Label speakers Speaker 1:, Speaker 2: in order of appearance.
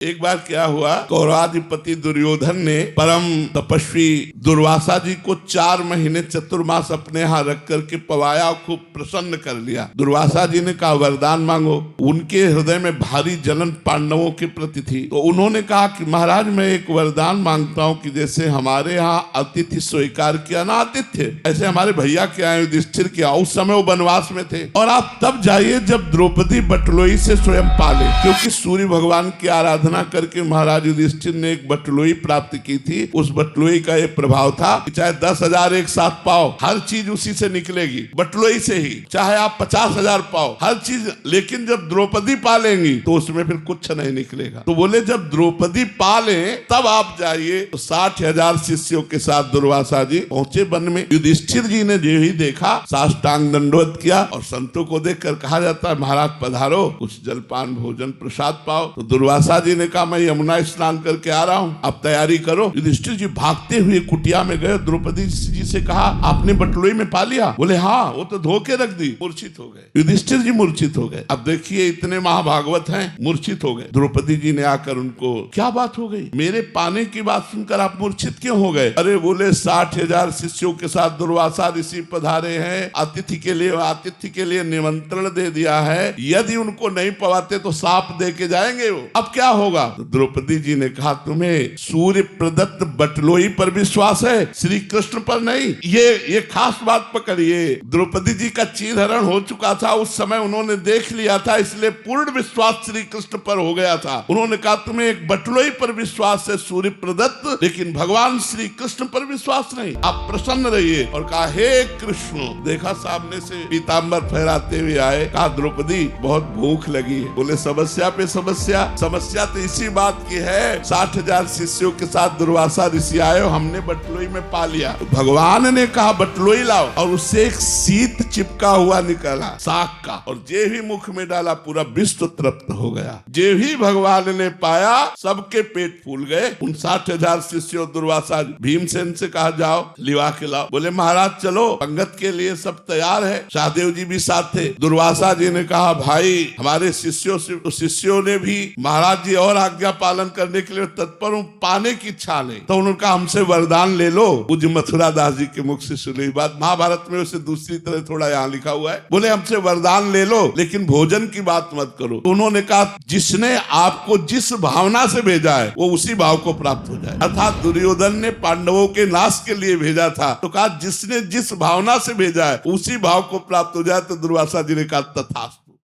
Speaker 1: एक बार क्या हुआ, कौरवाधिपति दुर्योधन ने परम तपस्वी दुर्वासा जी को 4 महीने चतुर्मास अपने यहाँ रख करके पवाया, खूब प्रसन्न कर लिया। दुर्वासा जी ने कहा वरदान मांगो। उनके हृदय में भारी जलन पांडवों के प्रति थी, तो उन्होंने कहा कि महाराज मैं एक वरदान मांगता हूँ कि जैसे हमारे यहाँ अतिथि स्वीकार किया ना आतिथ्य, ऐसे हमारे भैया के आए युधिष्ठिर के आओ। उस समय वो वनवास में थे, और आप तब जाइए जब द्रौपदी बटलोई से स्वयं पाले, क्योंकि सूर्य भगवान की आराधना करके महाराज युधिष्ठिर ने एक बटलोई प्राप्त की थी। उस बटलोई का ये प्रभाव था कि चाहे 10,000 एक साथ पाओ, हर चीज उसी से निकलेगी, बटलोई से ही। चाहे आप 50,000 पाओ, हर चीज, लेकिन जब द्रौपदी पालेंगी तो उसमें फिर कुछ नहीं निकलेगा। तो बोले जब द्रौपदी पाले तब आप जाइए। तो 60,000 शिष्यों के साथ दुर्वासा जी पहुंचे वन में। युधिष्ठिर जी ने जो ही देखा साष्टांग दंडवत किया, और संतों को देखकर कहा जाता है महाराज पधारो, कुछ जलपान भोजन प्रसाद पाओ। तो दुर्वासा जी ने कहा मैं यमुना स्नान करके आ रहा हूँ, आप तैयारी करो। युधिष्ठिर जी भागते हुए कुटिया में गए, द्रौपदी जी से कहा आपने बटलोई में पा लिया? बोले हाँ, वो तो धो के रख दी। मूर्छित हो गए, युधिष्ठिर जी मूर्छित हो गए। अब देखिए इतने महाभागवत हैं, मूर्छित हो गए। द्रौपदी जी ने आकर उनको क्या बात हो गई, मेरे पाने की बात सुनकर आप मूर्छित क्यों हो गए? अरे बोले 60,000 शिष्यों के साथ दुर्वासा ऋषि पधारे हैं, आतिथ्य के लिए निमंत्रण दे दिया है, यदि उनको नहीं पवाते तो साप दे के जाएंगे वो, अब क्या होगा? तो द्रौपदी जी ने कहा तुम्हें सूर्य प्रदत्त बटलोई पर विश्वास है, श्री कृष्ण पर नहीं। ये खास बात पकड़िए। द्रौपदी जी का चीरहरण हो चुका था, उस समय उन्होंने देख लिया था, इसलिए पूर्ण विश्वास श्री कृष्ण पर हो गया था। उन्होंने कहा तुम्हें एक बटलोई पर विश्वास है सूर्य प्रदत्त, लेकिन भगवान श्री कृष्ण पर विश्वास नहीं, आप प्रसन्न रहिए। और कहा हे कृष्ण, देखा सामने से पीताम्बर फहराते हुए आए। कहा द्रौपदी बहुत भूख लगी है। बोले समस्या पे समस्या तो इसी बात की है, 60,000 शिष्यों के साथ दुर्वासा ऋषि आए, हमने बटलोई में पा लिया। तो भगवान ने कहा बटलोई लाओ, और उससे एक शीत चिपका हुआ निकला साग का, और जे ही मुख में डाला पूरा विश्व तृप्त हो गया। जे ही भगवान ने पाया सबके पेट फूल गए। उन 60,000 शिष्यों दुर्वासा भीमसेन से कहा जाओ लिवा के लाओ। बोले महाराज चलो, पंगत के लिए सब तैयार है। सहदेव जी भी साथ थे। दुर्वासा जी ने कहा भाई हमारे शिष्यों ने भी महाराज जी और आज्ञा पालन करने के लिए तत्पर हूँ, पाने की इच्छा नहीं। तो उन्होंने कहा हमसे वरदान ले लो। पूज्य मथुरा दास जी के मुख से सुनी बात, महाभारत में उसे दूसरी तरह थोड़ा यहाँ लिखा हुआ है। बोले हमसे वरदान ले लो, लेकिन भोजन की बात मत करो। तो उन्होंने कहा जिसने आपको जिस भावना से भेजा है वो उसी भाव को प्राप्त हो जाए। अर्थात दुर्योधन ने पांडवों के नाश के लिए भेजा था, तो कहा जिसने जिस भावना से भेजा है उसी भाव को प्राप्त हो जाए। तो दुर्वासा जी ने कहा तथास्तु।